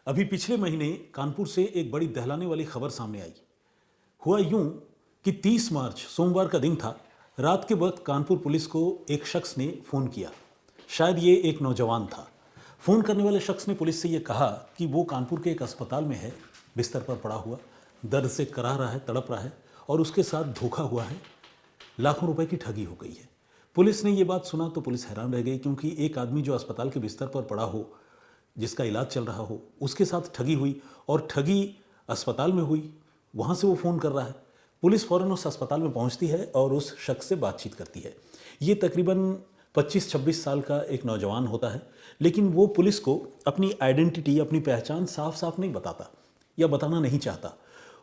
अभी पिछले महीने कानपुर से एक बड़ी दहलाने वाली खबर सामने आई। हुआ यूं कि 30 मार्च सोमवार का दिन था। रात के वक्त कानपुर पुलिस को एक शख्स ने फ़ोन किया। शायद ये एक नौजवान था। फ़ोन करने वाले शख्स ने पुलिस से ये कहा कि वो कानपुर के एक अस्पताल में है, बिस्तर पर पड़ा हुआ, दर्द से कराह रहा है, तड़प रहा है और उसके साथ धोखा हुआ है, लाखों रुपए की ठगी हो गई है। पुलिस ने ये बात सुना तो पुलिस हैरान रह गई, क्योंकि एक आदमी जो अस्पताल के बिस्तर पर पड़ा हो, जिसका इलाज चल रहा हो, उसके साथ ठगी हुई और ठगी अस्पताल में हुई, वहाँ से वो फ़ोन कर रहा है। पुलिस फ़ौरन उस अस्पताल में पहुँचती है और उस शख्स से बातचीत करती है। ये तकरीबन 25-26 साल का एक नौजवान होता है, लेकिन वो पुलिस को अपनी आइडेंटिटी, अपनी पहचान साफ साफ नहीं बताता या बताना नहीं चाहता।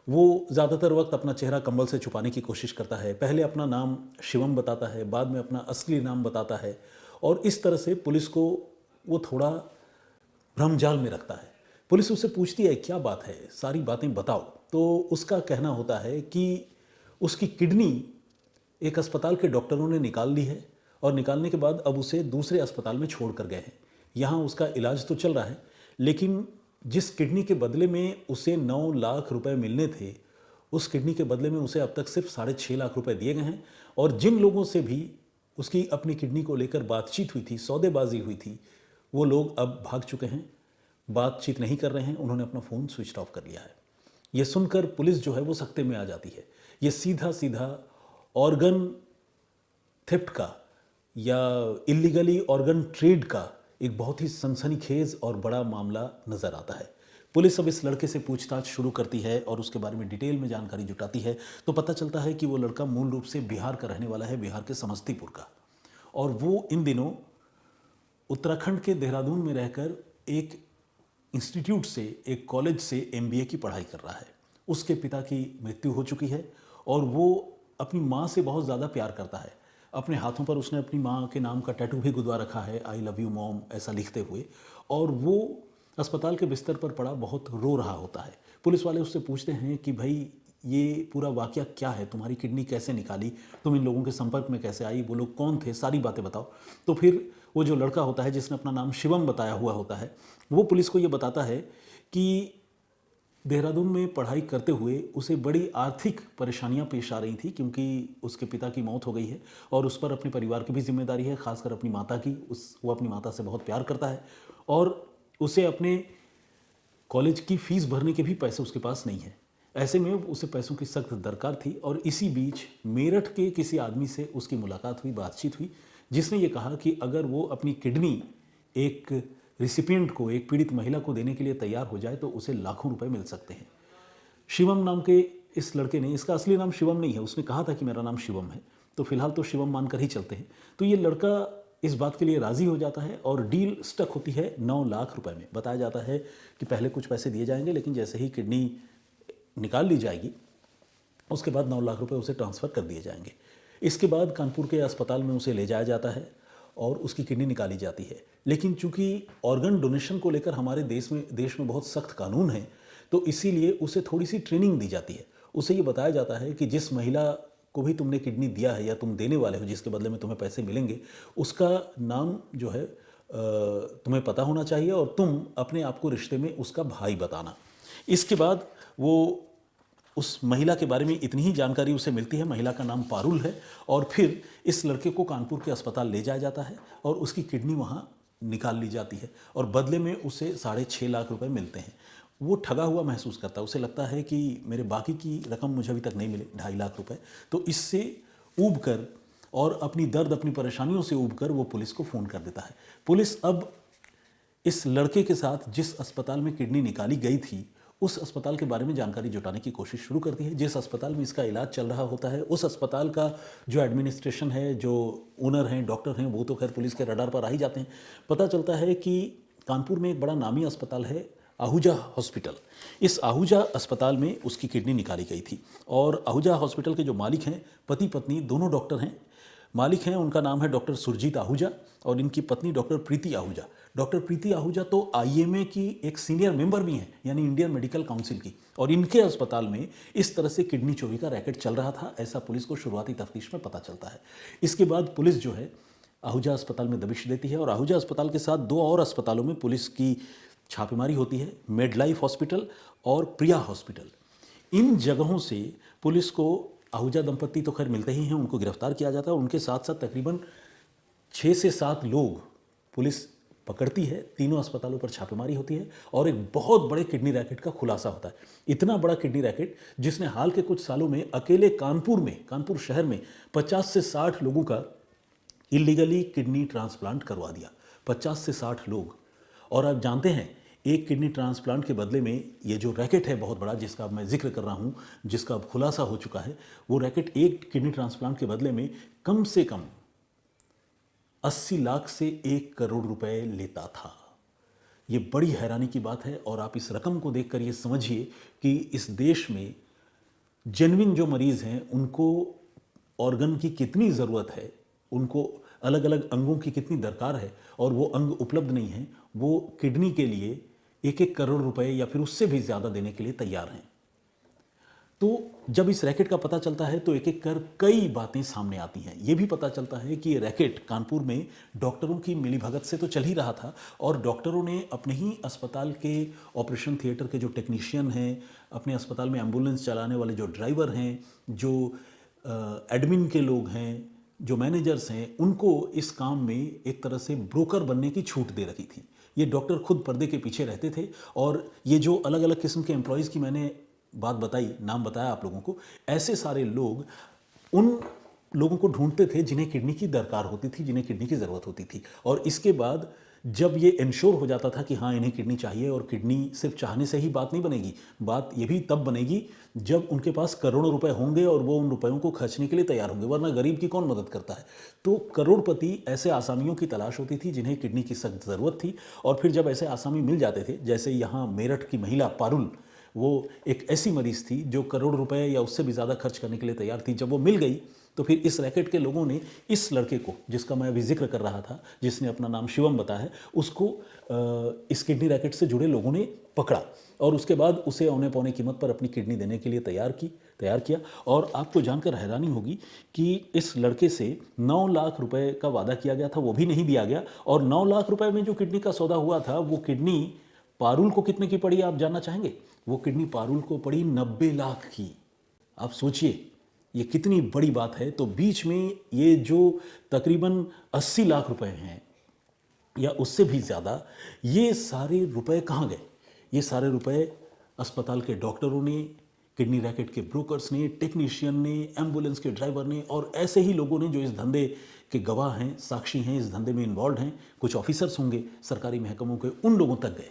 वो ज़्यादातर वक्त अपना चेहरा कंबल से छुपाने की कोशिश करता है। पहले अपना नाम शिवम बताता है, बाद में अपना असली नाम बताता है और इस तरह से पुलिस को वो थोड़ा भ्रमजाल में रखता है। पुलिस उससे पूछती है क्या बात है, सारी बातें बताओ। तो उसका कहना होता है कि उसकी किडनी एक अस्पताल के डॉक्टरों ने निकाल ली है और निकालने के बाद अब उसे दूसरे अस्पताल में छोड़ कर गए हैं। यहाँ उसका इलाज तो चल रहा है, लेकिन जिस किडनी के बदले में उसे 9 लाख रुपए मिलने थे, उस किडनी के बदले में उसे अब तक सिर्फ 6.5 लाख रुपए दिए गए हैं। और जिन लोगों से भी उसकी अपनी किडनी को लेकर बातचीत हुई थी, सौदेबाजी हुई थी, वो लोग अब भाग चुके हैं, बातचीत नहीं कर रहे हैं, उन्होंने अपना फ़ोन स्विच ऑफ कर लिया है। ये सुनकर पुलिस जो है वो सख्ते में आ जाती है। ये सीधा सीधा ऑर्गन थेफ्ट का या इलीगली ऑर्गन ट्रेड का एक बहुत ही सनसनीखेज और बड़ा मामला नज़र आता है। पुलिस अब इस लड़के से पूछताछ शुरू करती है और उसके बारे में डिटेल में जानकारी जुटाती है तो पता चलता है कि वो लड़का मूल रूप से बिहार का रहने वाला है, बिहार के समस्तीपुर का। और वो इन दिनों उत्तराखंड के देहरादून में रहकर एक इंस्टीट्यूट से, एक कॉलेज से एमबीए की पढ़ाई कर रहा है। उसके पिता की मृत्यु हो चुकी है और वो अपनी माँ से बहुत ज़्यादा प्यार करता है। अपने हाथों पर उसने अपनी माँ के नाम का टैटू भी गुदवा रखा है, आई लव यू मॉम, ऐसा लिखते हुए। और वो अस्पताल के बिस्तर पर पड़ा बहुत रो रहा होता है। पुलिस वाले उससे पूछते हैं कि भाई ये पूरा वाकया क्या है, तुम्हारी किडनी कैसे निकाली, तुम इन लोगों के संपर्क में कैसे आई, वो लोग कौन थे, सारी बातें बताओ। तो फिर वो जो लड़का होता है जिसने अपना नाम शिवम बताया हुआ होता है, वो पुलिस को ये बताता है कि देहरादून में पढ़ाई करते हुए उसे बड़ी आर्थिक परेशानियां पेश आ रही थी, क्योंकि उसके पिता की मौत हो गई है और उस पर अपने परिवार की भी जिम्मेदारी है, खासकर अपनी माता की। वो अपनी माता से बहुत प्यार करता है और उसे अपने कॉलेज की फ़ीस भरने के भी पैसे उसके पास नहीं है। ऐसे में उसे पैसों की सख्त दरकार थी और इसी बीच मेरठ के किसी आदमी से उसकी मुलाकात हुई, बातचीत हुई, जिसने ये कहा कि अगर वो अपनी किडनी एक रिसिपिएंट को, एक पीड़ित महिला को देने के लिए तैयार हो जाए तो उसे लाखों रुपए मिल सकते हैं। शिवम नाम के इस लड़के ने, इसका असली नाम शिवम नहीं है, उसने कहा था कि मेरा नाम शिवम है, तो फिलहाल तो शिवम मानकर ही चलते हैं। तो ये लड़का इस बात के लिए राज़ी हो जाता है और डील स्टक होती है 9 लाख रुपए में। बताया जाता है कि पहले कुछ पैसे दिए जाएंगे, लेकिन जैसे ही किडनी निकाल ली जाएगी उसके बाद 9 लाख रुपए उसे ट्रांसफ़र कर दिए जाएंगे। इसके बाद कानपुर के अस्पताल में उसे ले जाया जाता है और उसकी किडनी निकाली जाती है। लेकिन चूंकि ऑर्गन डोनेशन को लेकर हमारे देश में बहुत सख्त कानून है, तो इसीलिए उसे थोड़ी सी ट्रेनिंग दी जाती है। उसे ये बताया जाता है कि जिस महिला को भी तुमने किडनी दिया है या तुम देने वाले हो, जिसके बदले में तुम्हें पैसे मिलेंगे, उसका नाम जो है तुम्हें पता होना चाहिए और तुम अपने आप को रिश्ते में उसका भाई बताना। इसके बाद वो उस महिला के बारे में इतनी ही जानकारी उसे मिलती है, महिला का नाम पारुल है, और फिर इस लड़के को कानपुर के अस्पताल ले जाया जाता है और उसकी किडनी वहाँ निकाल ली जाती है और बदले में उसे 6.5 लाख रुपए मिलते हैं। वो ठगा हुआ महसूस करता है, उसे लगता है कि मेरे बाकी की रकम मुझे अभी तक नहीं मिले, 2.5 लाख रुपए। तो इससे ऊब कर और अपनी दर्द, अपनी परेशानियों से ऊब कर वो पुलिस को फ़ोन कर देता है। पुलिस अब इस लड़के के साथ जिस अस्पताल में किडनी निकाली गई थी, उस अस्पताल के बारे में जानकारी जुटाने की कोशिश शुरू करती है। जिस अस्पताल में इसका इलाज चल रहा होता है, उस अस्पताल का जो एडमिनिस्ट्रेशन है, जो ओनर हैं, डॉक्टर हैं, वो तो खैर पुलिस के रडार पर आ ही जाते हैं। पता चलता है कि कानपुर में एक बड़ा नामी अस्पताल है, आहूजा हॉस्पिटल। इस आहूजा अस्पताल में उसकी किडनी निकाली गई थी और आहूजा हॉस्पिटल के जो मालिक हैं, पति पत्नी दोनों डॉक्टर हैं। मालिक हैं, उनका नाम है डॉक्टर सुरजीत आहूजा और इनकी पत्नी डॉक्टर प्रीति आहूजा। डॉक्टर प्रीति आहूजा तो आईएमए की एक सीनियर मेंबर भी हैं, यानी इंडियन मेडिकल काउंसिल की, और इनके अस्पताल में इस तरह से किडनी चोरी का रैकेट चल रहा था, ऐसा पुलिस को शुरुआती तफ्तीश में पता चलता है। इसके बाद पुलिस जो है आहूजा अस्पताल में दबिश देती है और आहूजा अस्पताल के साथ 2 और अस्पतालों में पुलिस की छापेमारी होती है मेडलाइफ हॉस्पिटल और प्रिया हॉस्पिटल। इन जगहों से पुलिस को आहूजा दंपत्ति तो खैर मिलते ही हैं, उनको गिरफ्तार किया जाता है। उनके साथ साथ तकरीबन 6 से 7 लोग पुलिस पकड़ती है। तीनों अस्पतालों पर छापेमारी होती है और एक बहुत बड़े किडनी रैकेट का खुलासा होता है। इतना बड़ा किडनी रैकेट जिसने हाल के कुछ सालों में अकेले कानपुर शहर में 50 से 60 लोगों का इलीगली किडनी ट्रांसप्लांट करवा दिया। 50 से 60 लोग। और आप जानते हैं एक किडनी ट्रांसप्लांट के बदले में ये जो रैकेट है बहुत बड़ा जिसका अब मैं जिक्र कर रहा हूँ, जिसका अब खुलासा हो चुका है, वो रैकेट एक किडनी ट्रांसप्लांट के बदले में कम से कम 80 लाख से 1 करोड़ रुपए लेता था। ये बड़ी हैरानी की बात है और आप इस रकम को देखकर ये समझिए कि इस देश में जेन्युइन जो मरीज़ हैं उनको ऑर्गन की कितनी ज़रूरत है, उनको अलग अलग अंगों की कितनी दरकार है और वो अंग उपलब्ध नहीं है। वो किडनी के लिए 1-1 करोड़ रुपए या फिर उससे भी ज़्यादा देने के लिए तैयार हैं। तो जब इस रैकेट का पता चलता है तो एक एक कर कई बातें सामने आती हैं। ये भी पता चलता है कि ये रैकेट कानपुर में डॉक्टरों की मिलीभगत से तो चल ही रहा था और डॉक्टरों ने अपने ही अस्पताल के ऑपरेशन थिएटर के जो टेक्नीशियन हैं, अपने अस्पताल में एम्बुलेंस चलाने वाले जो ड्राइवर हैं, जो एडमिन के लोग हैं, जो मैनेजर्स हैं, उनको इस काम में एक तरह से ब्रोकर बनने की छूट दे रखी थी। ये डॉक्टर खुद पर्दे के पीछे रहते थे और ये जो अलग अलग किस्म के एम्प्लॉयज़ की मैंने बात बताई, नाम बताया आप लोगों को, ऐसे सारे लोग उन लोगों को ढूंढते थे जिन्हें किडनी की दरकार होती थी, जिन्हें किडनी की ज़रूरत होती थी। और इसके बाद जब ये इंश्योर हो जाता था कि हाँ इन्हें किडनी चाहिए, और किडनी सिर्फ चाहने से ही बात नहीं बनेगी, बात ये भी तब बनेगी जब उनके पास करोड़ों रुपए होंगे और वो उन रुपयों को खर्चने के लिए तैयार होंगे, वरना गरीब की कौन मदद करता है। तो करोड़पति ऐसे आसामियों की तलाश होती थी जिन्हें किडनी की सख्त ज़रूरत थी। और फिर जब ऐसे आसामी मिल जाते थे, जैसे यहाँ मेरठ की महिला पारुल, वो एक ऐसी मरीज़ थी जो करोड़ रुपए या उससे भी ज़्यादा खर्च करने के लिए तैयार थी। जब वो मिल गई तो फिर इस रैकेट के लोगों ने इस लड़के को, जिसका मैं अभी जिक्र कर रहा था, जिसने अपना नाम शिवम बताया है, उसको इस किडनी रैकेट से जुड़े लोगों ने पकड़ा और उसके बाद उसे औने पौने कीमत पर अपनी किडनी देने के लिए तैयार किया। और आपको जानकर हैरानी होगी कि इस लड़के से 9 लाख रुपए का वादा किया गया था, वो भी नहीं दिया गया। और 9 लाख रुपए में जो किडनी का सौदा हुआ था, वो किडनी पारुल को कितने की पड़ी आप जानना चाहेंगे? वो किडनी पारुल को पड़ी 90 लाख की। आप सोचिए ये कितनी बड़ी बात है। तो बीच में ये जो तकरीबन 80 लाख रुपए हैं या उससे भी ज़्यादा, ये सारे रुपए कहाँ गए? ये सारे रुपए अस्पताल के डॉक्टरों ने, किडनी रैकेट के ब्रोकर्स ने, टेक्नीशियन ने, एम्बुलेंस के ड्राइवर ने और ऐसे ही लोगों ने जो इस धंधे के गवाह हैं, साक्षी हैं, इस धंधे में इन्वॉल्व हैं, कुछ ऑफिसर्स होंगे सरकारी महकमों के, उन लोगों तक गए।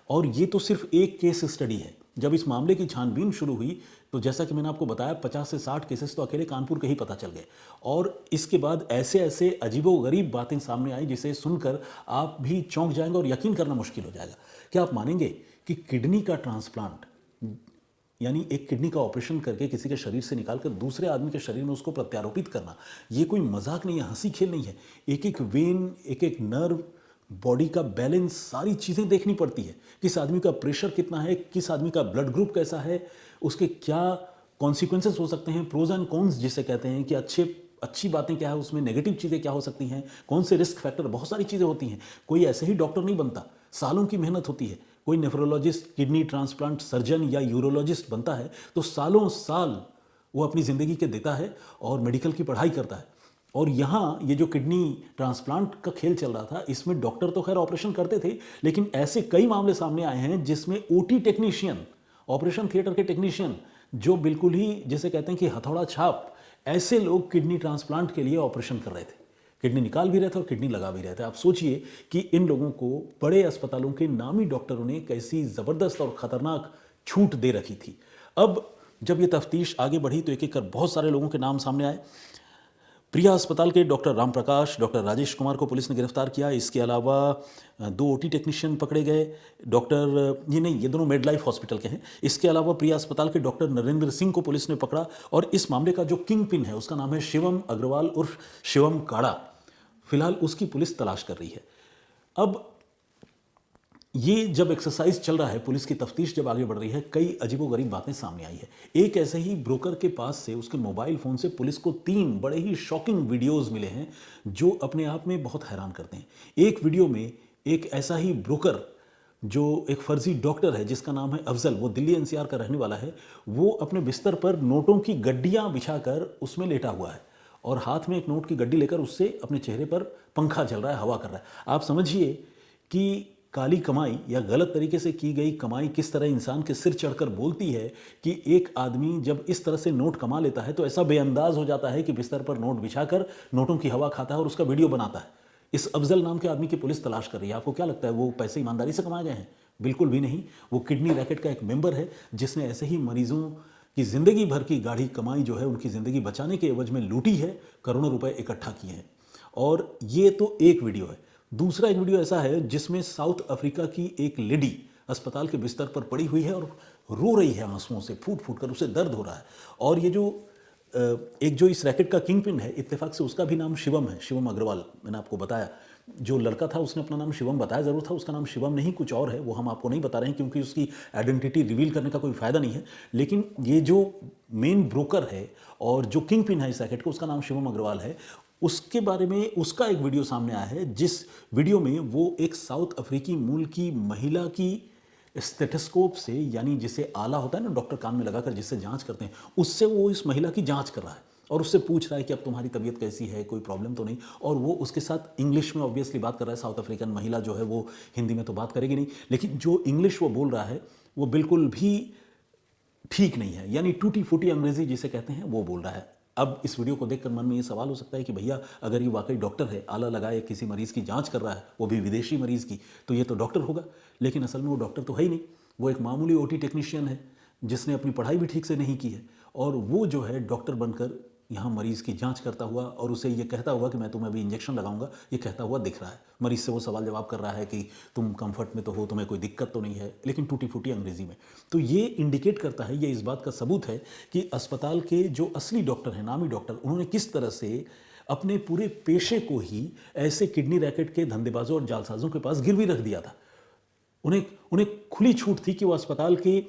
और ये तो सिर्फ एक केस स्टडी है। जब इस मामले की छानबीन शुरू हुई तो जैसा कि मैंने आपको बताया 50 से 60 केसेस तो अकेले कानपुर के ही पता चल गए। और इसके बाद ऐसे ऐसे अजीबोगरीब बातें सामने आई जिसे सुनकर आप भी चौंक जाएंगे और यकीन करना मुश्किल हो जाएगा। क्या आप मानेंगे कि किडनी का ट्रांसप्लांट, यानी एक किडनी का ऑपरेशन करके किसी के शरीर से निकालकर दूसरे आदमी के शरीर में उसको प्रत्यारोपित करना, ये कोई मजाक नहीं है, हंसी खेल नहीं है। एक एक वेन, एक एक नर्व, बॉडी का बैलेंस, सारी चीज़ें देखनी पड़ती है। किस आदमी का प्रेशर कितना है, किस आदमी का ब्लड ग्रुप कैसा है, उसके क्या कॉन्सिक्वेंसेस हो सकते हैं, प्रोज एंड कॉन्स जिसे कहते हैं, कि अच्छी बातें क्या है उसमें, नेगेटिव चीज़ें क्या हो सकती हैं, कौन से रिस्क फैक्टर, बहुत सारी चीज़ें होती हैं। कोई ऐसे ही डॉक्टर नहीं बनता, सालों की मेहनत होती है। कोई नेफ्रोलॉजिस्ट, किडनी ट्रांसप्लांट सर्जन या यूरोलॉजिस्ट बनता है तो सालों साल वो अपनी ज़िंदगी के देता है और मेडिकल की पढ़ाई करता है। और यहाँ ये जो किडनी ट्रांसप्लांट का खेल चल रहा था, इसमें डॉक्टर तो खैर ऑपरेशन करते थे, लेकिन ऐसे कई मामले सामने आए हैं जिसमें ओटी टेक्नीशियन, ऑपरेशन थिएटर के टेक्नीशियन, जो बिल्कुल ही जिसे कहते हैं कि हथौड़ा छाप, ऐसे लोग किडनी ट्रांसप्लांट के लिए ऑपरेशन कर रहे थे, किडनी निकाल भी रहे थे और किडनी लगा भी रहे थे। आप सोचिए कि इन लोगों को बड़े अस्पतालों के नामी डॉक्टरों ने कैसी ज़बरदस्त और ख़तरनाक छूट दे रखी थी। अब जब ये तफ्तीश आगे बढ़ी तो एक एक कर बहुत सारे लोगों के नाम सामने आए। प्रिया अस्पताल के डॉक्टर राम प्रकाश, डॉक्टर राजेश कुमार को पुलिस ने गिरफ्तार किया। इसके अलावा 2 ओटी टेक्नीशियन पकड़े गए। ये दोनों मेडलाइफ हॉस्पिटल के हैं। इसके अलावा प्रिया अस्पताल के डॉक्टर नरेंद्र सिंह को पुलिस ने पकड़ा और इस मामले का जो किंग पिन है उसका नाम है शिवम अग्रवाल उर्फ शिवम काड़ा। फिलहाल उसकी पुलिस तलाश कर रही है। अब ये जब एक्सरसाइज चल रहा है, पुलिस की तफ्तीश जब आगे बढ़ रही है, कई अजीबोगरीब बातें सामने आई है। एक ऐसे ही ब्रोकर के पास से, उसके मोबाइल फ़ोन से पुलिस को 3 बड़े ही शॉकिंग वीडियोस मिले हैं जो अपने आप में बहुत हैरान करते हैं। एक वीडियो में एक ऐसा ही ब्रोकर जो एक फर्जी डॉक्टर है जिसका नाम है अफजल, वो दिल्ली एनसीआर का रहने वाला है, वो अपने बिस्तर पर नोटों की गड्डियां बिछाकर उसमें लेटा हुआ है और हाथ में एक नोट की गड्डी लेकर उससे अपने चेहरे पर पंखा चल रहा है, हवा कर रहा है। आप समझिए कि काली कमाई या गलत तरीके से की गई कमाई किस तरह इंसान के सिर चढ़कर बोलती है कि एक आदमी जब इस तरह से नोट कमा लेता है तो ऐसा बेअंदाज हो जाता है कि बिस्तर पर नोट बिछाकर नोटों की हवा खाता है और उसका वीडियो बनाता है। इस अफजल नाम के आदमी की पुलिस तलाश कर रही है। आपको क्या लगता है वो पैसे ईमानदारी से कमाए गए हैं? बिल्कुल भी नहीं। वो किडनी रैकेट का एक मेंबर है जिसने ऐसे ही मरीजों की जिंदगी भर की गाढ़ी कमाई जो है उनकी जिंदगी बचाने के एवज में लूटी है, करोड़ों रुपए इकट्ठा किए हैं। और ये तो एक वीडियो है। दूसरा एक वीडियो ऐसा है जिसमें साउथ अफ्रीका की एक लेडी अस्पताल के बिस्तर पर पड़ी हुई है और रो रही है आंसुओं से, फूट फूट कर, उसे दर्द हो रहा है। और ये जो एक जो इस रैकेट का किंग पिन है, इत्तेफाक से उसका भी नाम शिवम है, शिवम अग्रवाल। मैंने आपको बताया, जो लड़का था उसने अपना नाम शिवम बताया ज़रूर था, उसका नाम शिवम नहीं कुछ और है, वो हम आपको नहीं बता रहे हैं क्योंकि उसकी आइडेंटिटी रिवील करने का कोई फ़ायदा नहीं है। लेकिन ये जो मेन ब्रोकर है और जो किंग पिन है इस रैकेट का, उसका नाम शिवम अग्रवाल है। उसके बारे में उसका एक वीडियो सामने आया है जिस वीडियो में वो एक साउथ अफ्रीकी मूल की महिला की स्टेथोस्कोप से, यानी जिसे आला होता है ना डॉक्टर कान में लगाकर जिससे जांच करते हैं, उससे वो इस महिला की जांच कर रहा है और उससे पूछ रहा है कि अब तुम्हारी तबीयत कैसी है, कोई प्रॉब्लम तो नहीं। और वो उसके साथ इंग्लिश में ऑब्वियसली बात कर रहा है। साउथ अफ्रीकन महिला जो है वो हिंदी में तो बात करेगी नहीं, लेकिन जो इंग्लिश वो बोल रहा है वो बिल्कुल भी ठीक नहीं है, यानी टूटी फूटी अंग्रेजी जिसे कहते हैं वो बोल रहा है। अब इस वीडियो को देखकर मन में ये सवाल हो सकता है कि भैया अगर ये वाकई डॉक्टर है, आला लगाए किसी मरीज़ की जांच कर रहा है, वो भी विदेशी मरीज़ की, तो ये तो डॉक्टर होगा। लेकिन असल में वो डॉक्टर तो है ही नहीं, वो एक मामूली ओटी टेक्नीशियन है जिसने अपनी पढ़ाई भी ठीक से नहीं की है। और वो जो है डॉक्टर बनकर यहाँ मरीज़ की जांच करता हुआ और उसे ये कहता हुआ कि मैं तुम्हें अभी इंजेक्शन लगाऊंगा, ये कहता हुआ दिख रहा है। मरीज़ से वो सवाल जवाब कर रहा है कि तुम कंफर्ट में तो हो, तुम्हें कोई दिक्कत तो नहीं है, लेकिन टूटी फूटी अंग्रेज़ी में। तो ये इंडिकेट करता है, ये इस बात का सबूत है कि अस्पताल के जो असली डॉक्टर हैं, नामी डॉक्टर, उन्होंने किस तरह से अपने पूरे पेशे को ही ऐसे किडनी रैकेट के धंधेबाजों और जालसाजों के पास गिरवी रख दिया था। उन्हें उन्हें खुली छूट थी कि वो अस्पताल के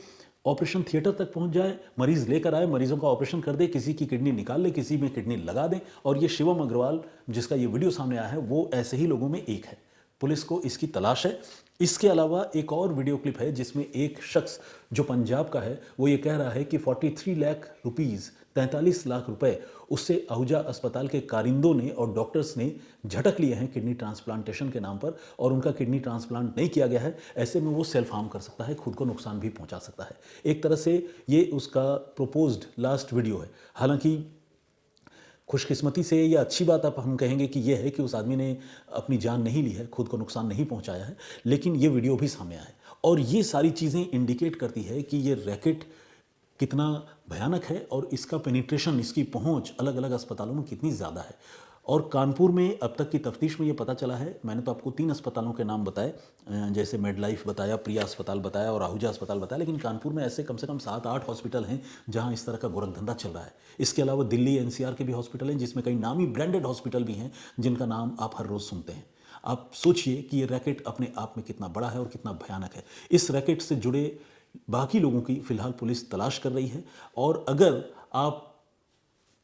ऑपरेशन थिएटर तक पहुंच जाए, मरीज लेकर आए, मरीजों का ऑपरेशन कर दे, किसी की किडनी निकाल ले, किसी में किडनी लगा दें। और ये शिवम अग्रवाल जिसका ये वीडियो सामने आया है वो ऐसे ही लोगों में एक है। पुलिस को इसकी तलाश है। इसके अलावा एक और वीडियो क्लिप है जिसमें एक शख्स जो पंजाब का है वो ये कह रहा है कि 43 लाख रुपीज़, 43 लाख रुपए उससे आहूजा अस्पताल के कारिंदों ने और डॉक्टर्स ने झटक लिए हैं किडनी ट्रांसप्लांटेशन के नाम पर, और उनका किडनी ट्रांसप्लांट नहीं किया गया है। ऐसे में वो सेल्फ हार्म कर सकता है, खुद को नुकसान भी पहुंचा सकता है। एक तरह से ये उसका प्रोपोज्ड लास्ट वीडियो है। हालांकि खुशकिस्मती से या अच्छी बात आप हम कहेंगे कि यह है कि उस आदमी ने अपनी जान नहीं ली है, खुद को नुकसान नहीं पहुंचाया है, लेकिन ये वीडियो भी सामने आया है। और ये सारी चीज़ें इंडिकेट करती है कि ये रैकेट कितना भयानक है और इसका पेनिट्रेशन, इसकी पहुंच अलग अलग अस्पतालों में कितनी ज़्यादा है। और कानपुर में अब तक की तफ्तीश में ये पता चला है, मैंने तो आपको 3 अस्पतालों के नाम बताए, जैसे मेडलाइफ बताया, प्रिया अस्पताल बताया और आहूजा अस्पताल बताया, लेकिन कानपुर में ऐसे कम से कम 7-8 हॉस्पिटल हैं जहां इस तरह का गोरखधंधा चल रहा है। इसके अलावा दिल्ली एनसीआर के भी हॉस्पिटल हैं जिसमें कई नामी ब्रांडेड हॉस्पिटल भी हैं जिनका नाम आप हर रोज़ सुनते हैं। आप सोचिए कि ये रैकेट अपने आप में कितना बड़ा है और कितना भयानक है। इस रैकेट से जुड़े बाकी लोगों की फिलहाल पुलिस तलाश कर रही है। और अगर आप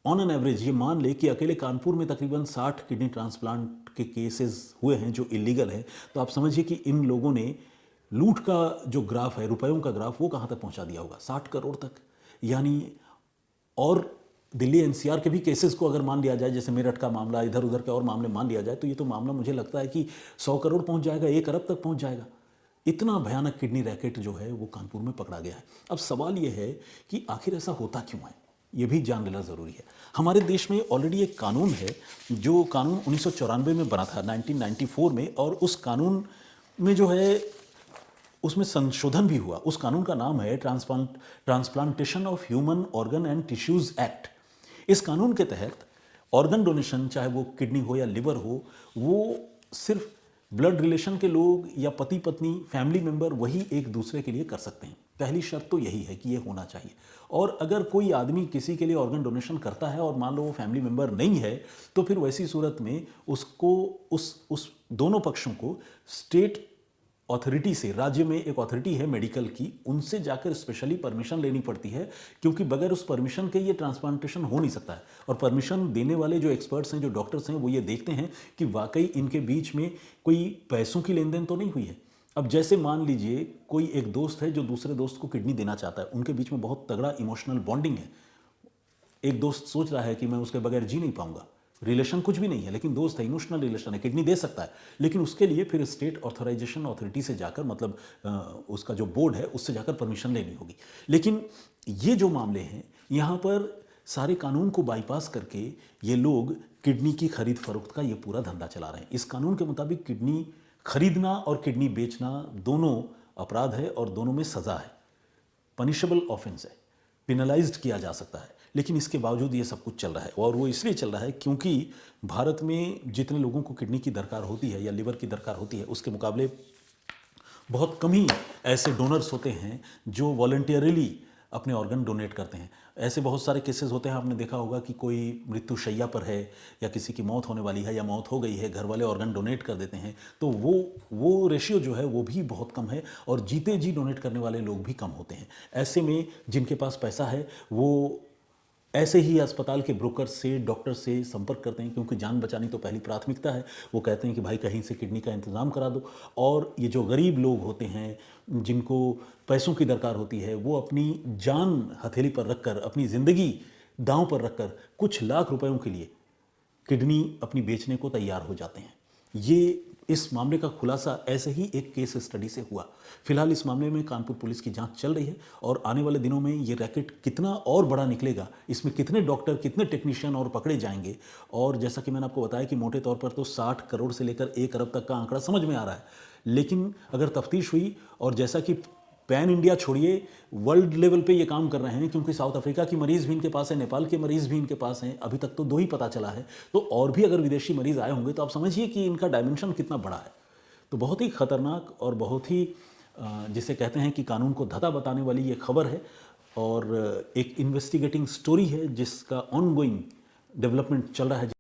ऑन एन एवरेज ये मान ले कि अकेले कानपुर में तकरीबन 60 किडनी ट्रांसप्लांट के केसेस हुए हैं जो इलीगल हैं, तो आप समझिए कि इन लोगों ने लूट का जो ग्राफ है, रुपयों का ग्राफ, वो कहाँ तक पहुँचा दिया होगा, 60 करोड़ तक। यानी और दिल्ली एनसीआर के भी केसेस को अगर मान लिया जाए, जैसे मेरठ का मामला, इधर उधर के और मामले मान लिया जाए, तो ये तो मामला मुझे लगता है कि 100 करोड़ पहुँच जाएगा, 1 अरब तक पहुँच जाएगा। इतना भयानक किडनी रैकेट जो है वो कानपुर में पकड़ा गया है। अब सवाल ये है कि आखिर ऐसा होता क्यों है, ये भी जान लेना ज़रूरी है। हमारे देश में ऑलरेडी एक कानून है, जो कानून 1994 में बना था, 1994 में, और उस कानून में जो है उसमें संशोधन भी हुआ। उस कानून का नाम है transplantation of human organ and tissues act. इस कानून के तहत ऑर्गन डोनेशन, चाहे वो किडनी हो या लिवर हो, वो सिर्फ ब्लड रिलेशन के लोग या पति पत्नी, फैमिली मेंबर, वही एक दूसरे के लिए कर सकते हैं। पहली शर्त तो यही है कि ये होना चाहिए। और अगर कोई आदमी किसी के लिए ऑर्गन डोनेशन करता है और मान लो वो फैमिली मेंबर नहीं है, तो फिर वैसी सूरत में उसको उस दोनों पक्षों को स्टेट अथॉरिटी से, राज्य में एक अथॉरिटी है मेडिकल की, उनसे जाकर स्पेशली परमिशन लेनी पड़ती है, क्योंकि बगैर उस परमिशन के ये ट्रांसप्लांटेशन हो नहीं सकता है। और परमिशन देने वाले जो एक्सपर्ट्स हैं, जो डॉक्टर्स हैं, वो ये देखते हैं कि वाकई इनके बीच में कोई पैसों की लेन देन तो नहीं हुई है। अब जैसे मान लीजिए कोई एक दोस्त है जो दूसरे दोस्त को किडनी देना चाहता है, उनके बीच में बहुत तगड़ा इमोशनल बॉन्डिंग है। एक दोस्त सोच रहा है कि मैं उसके बगैर जी नहीं पाऊंगा, रिलेशन कुछ भी नहीं है लेकिन दोस्त है, इमोशनल रिलेशन है, किडनी दे सकता है, लेकिन उसके लिए फिर स्टेट ऑथराइजेशन अथॉरिटी से जाकर, मतलब उसका जो बोर्ड है उससे जाकर परमिशन लेनी होगी। लेकिन ये जो मामले हैं यहाँ पर सारे कानून को बाईपास करके ये लोग किडनी की खरीद फरोख्त का ये पूरा धंधा चला रहे हैं। इस कानून के मुताबिक किडनी खरीदना और किडनी बेचना दोनों अपराध है और दोनों में सज़ा है, पनिशेबल ऑफेंस है, पिनलाइज्ड किया जा सकता है। लेकिन इसके बावजूद ये सब कुछ चल रहा है और वो इसलिए चल रहा है क्योंकि भारत में जितने लोगों को किडनी की दरकार होती है या लिवर की दरकार होती है उसके मुकाबले बहुत कम ही ऐसे डोनर्स होते हैं जो वॉलंटियरली अपने ऑर्गन डोनेट करते हैं। ऐसे बहुत सारे केसेस होते हैं, आपने देखा होगा कि कोई मृत्युशैया पर है या किसी की मौत होने वाली है या मौत हो गई है, घर वाले ऑर्गन डोनेट कर देते हैं, तो वो रेशियो जो है वो भी बहुत कम है और जीते जी डोनेट करने वाले लोग भी कम होते हैं। ऐसे में जिनके पास पैसा है वो ऐसे ही अस्पताल के ब्रोकर से, डॉक्टर से संपर्क करते हैं क्योंकि जान बचानी तो पहली प्राथमिकता है। वो कहते हैं कि भाई कहीं से किडनी का इंतज़ाम करा दो। और ये जो गरीब लोग होते हैं जिनको पैसों की दरकार होती है वो अपनी जान हथेली पर रखकर, अपनी ज़िंदगी दांव पर रखकर कुछ लाख रुपयों के लिए किडनी अपनी बेचने को तैयार हो जाते हैं। ये इस मामले का खुलासा ऐसे ही एक केस स्टडी से हुआ। फिलहाल इस मामले में कानपुर पुलिस की जांच चल रही है और आने वाले दिनों में ये रैकेट कितना और बड़ा निकलेगा, इसमें कितने डॉक्टर, कितने टेक्नीशियन और पकड़े जाएंगे। और जैसा कि मैंने आपको बताया कि मोटे तौर पर तो 60 करोड़ से लेकर 1 अरब तक का आंकड़ा समझ में आ रहा है, लेकिन अगर तफ्तीश हुई और जैसा कि पैन इंडिया छोड़िए वर्ल्ड लेवल पे ये काम कर रहे हैं, क्योंकि साउथ अफ्रीका की मरीज़ भी इनके पास है, नेपाल के मरीज़ भी इनके पास हैं, अभी तक तो 2 ही पता चला है, तो और भी अगर विदेशी मरीज़ आए होंगे तो आप समझिए कि इनका डायमेंशन कितना बड़ा है। तो बहुत ही ख़तरनाक और बहुत ही जिसे कहते हैं कि कानून को धता बताने वाली ये खबर है और एक इन्वेस्टिगेटिंग स्टोरी है जिसका ऑनगोइंग डेवलपमेंट चल रहा है।